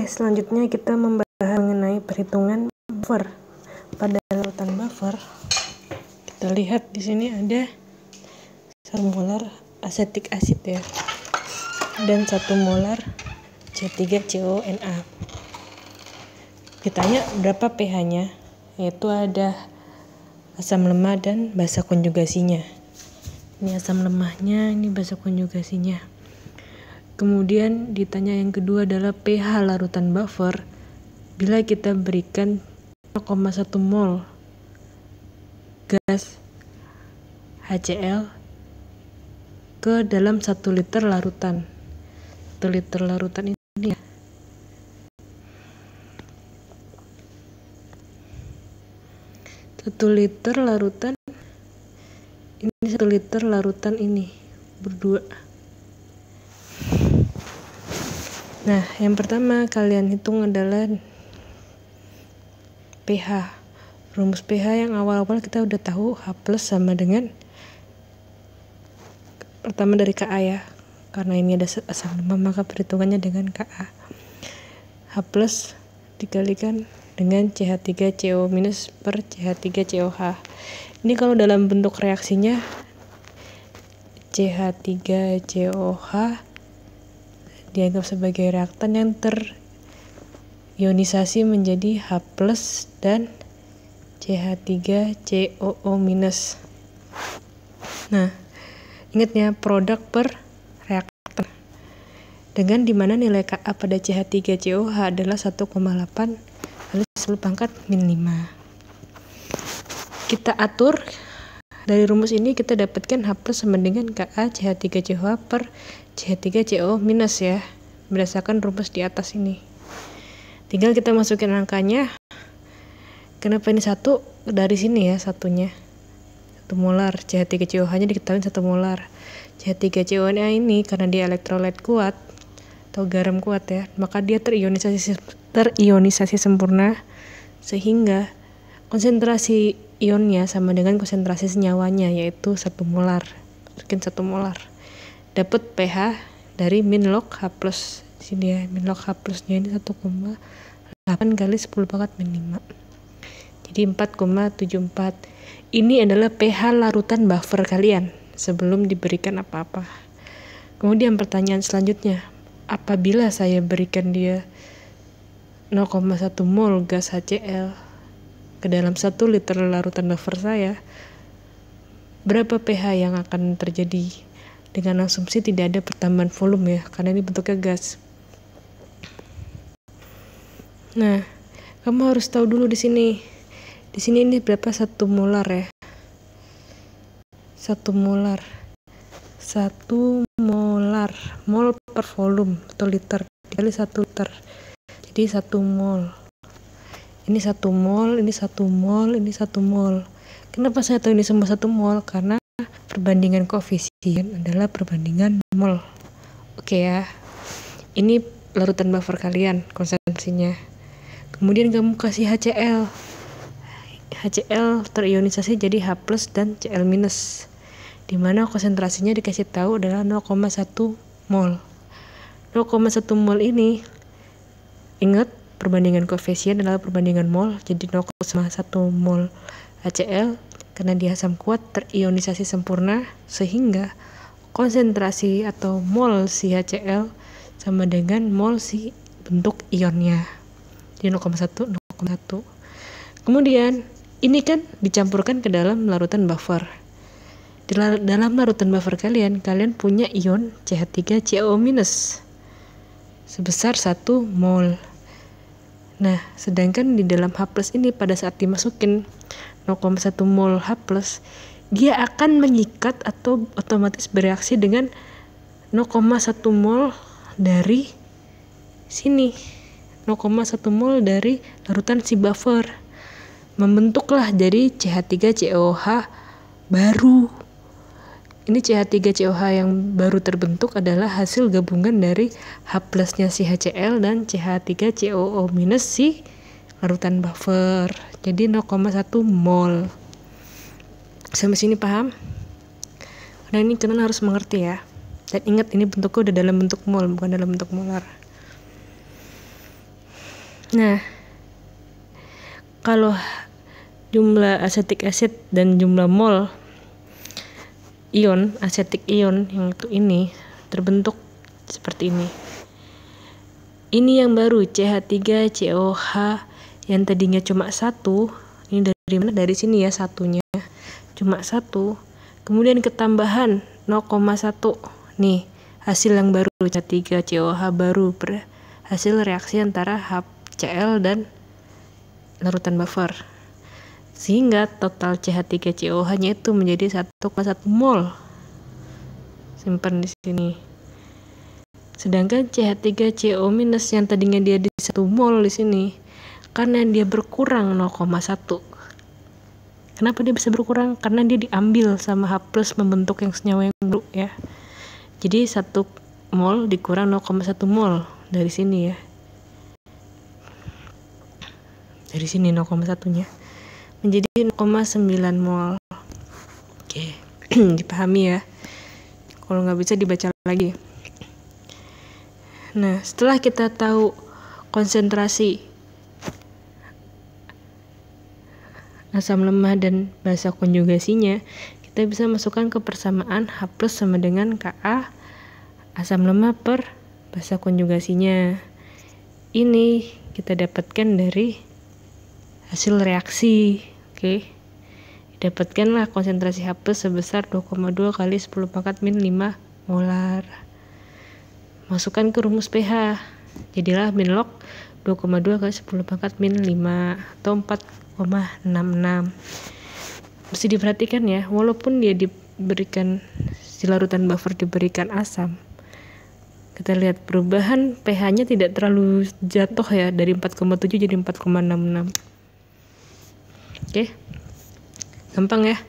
Selanjutnya kita membahas mengenai perhitungan buffer. Pada larutan buffer, kita lihat di sini ada 1 molar asetik asid ya, dan 1 molar C3CONA. Ditanya berapa pH-nya, yaitu ada asam lemah dan basa konjugasinya. Ini asam lemahnya, ini basa konjugasinya. Kemudian ditanya yang kedua adalah pH larutan buffer bila kita berikan 0,1 mol gas HCl ke dalam 1 liter larutan. 1 liter larutan ini ya. Satu liter larutan ini, 1 liter larutan ini berdua. Nah, yang pertama kalian hitung adalah pH. Rumus pH yang awal-awal kita udah tahu, H+ sama dengan pertama dari Ka ya. Karena ini ada asam lemah maka perhitungannya dengan Ka. H+ dikalikan dengan CH3CO- per CH3COH. Ini kalau dalam bentuk reaksinya CH3COH dianggap sebagai reaktan yang terionisasi menjadi H+ dan CH3COO-. Nah, ingat ya, produk per reaktan. Dengan dimana nilai Ka pada CH3COH adalah 1,8 kali 10⁻⁵. Kita atur dari rumus ini, kita dapatkan H+ sama dengan Ka CH3COH per CH3CO- ya, berdasarkan rumus di atas ini. Tinggal kita masukin angkanya. Kenapa ini 1? Dari sini ya satunya. 1 molar. CH3COH-nya diketahui 1 molar. CH3CONA ini karena dia elektrolit kuat atau garam kuat ya, maka dia terionisasi sempurna sehingga konsentrasi ionnya sama dengan konsentrasi senyawanya, yaitu 1 molar. Mungkin 1 molar. Dapat pH dari min log H+. Sini ya, min log H+-nya ini 1,8 kali 10⁻⁵. Jadi 4,74. Ini adalah pH larutan buffer kalian sebelum diberikan apa-apa. Kemudian pertanyaan selanjutnya, apabila saya berikan dia 0,1 mol gas HCl ke dalam 1 liter larutan buffer saya, berapa pH yang akan terjadi? Dengan asumsi tidak ada pertambahan volume ya, karena ini bentuknya gas. Nah, kamu harus tahu dulu di sini. Di sini ini berapa 1 molar ya? 1 molar. 1 molar. Mol per volume atau liter dikali 1 liter. Jadi 1 mol. Ini 1 mol, ini 1 mol, ini 1 mol. Kenapa saya tahu ini semua 1 mol? Karena perbandingan koefisien adalah perbandingan mol. Oke ya. Ini larutan buffer kalian konsentrasinya. Kemudian kamu kasih HCl. HCl terionisasi jadi H+ dan Cl-, di mana konsentrasinya dikasih tahu adalah 0,1 mol. 0,1 mol ini, ingat perbandingan koefisien adalah perbandingan mol, jadi 0,1 mol HCl karena dia asam kuat terionisasi sempurna sehingga konsentrasi atau mol si HCl sama dengan mol si bentuk ionnya. Jadi 0,1. Kemudian ini kan dicampurkan ke dalam larutan buffer. Di dalam larutan buffer kalian punya ion CH3COO- sebesar 1 mol. Nah, sedangkan di dalam H+ ini pada saat dimasukin 0,1 mol H+, dia akan mengikat atau otomatis bereaksi dengan 0,1 mol dari sini. 0,1 mol dari larutan si buffer. Membentuklah jadi CH3COH baru. Ini CH3COH yang baru terbentuk adalah hasil gabungan dari H+-nya si HCl dan CH3COO- si larutan buffer. Jadi 0,1 mol. Sampai sini paham? Karena ini kalian harus mengerti ya. Dan ingat, ini bentuknya udah dalam bentuk mol, bukan dalam bentuk molar. Nah, kalau jumlah acetic acid dan jumlah mol ion, acetic ion yang itu ini terbentuk seperti ini. Ini yang baru CH3COH yang tadinya cuma 1. Ini dari mana? Dari sini ya satunya. Cuma 1. Kemudian ketambahan 0,1. Nih, hasil yang baru CH3COH baru hasil reaksi antara HCl dan larutan buffer. Sehingga total CH3COH-nya itu menjadi 1,1 mol. Simpan di sini. Sedangkan CH3CO- yang tadinya dia di 1 mol di sini, karena dia berkurang 0,1. Kenapa dia bisa berkurang? Karena dia diambil sama H+ membentuk yang senyawa yang baru ya. Jadi 1 mol dikurang 0,1 mol dari sini ya. Dari sini 0,1-nya menjadi 0,9 mol. Oke, dipahami ya. Kalau nggak bisa dibaca lagi. Nah, setelah kita tahu konsentrasi asam lemah dan basa konjugasinya, kita bisa masukkan ke persamaan H+ sama dengan Ka asam lemah per basa konjugasinya. Ini kita dapatkan dari hasil reaksi. Oke. Dapatkanlah konsentrasi H+ sebesar 2,2 kali 10⁻⁵ molar. Masukkan ke rumus pH. Jadilah min log 2,2 kali 10⁻⁵ atau 4,66. Mesti diperhatikan ya, walaupun dia diberikan si larutan buffer diberikan asam, kita lihat perubahan pH-nya tidak terlalu jatuh ya, dari 4,7 jadi 4,66. Oke. Gampang ya.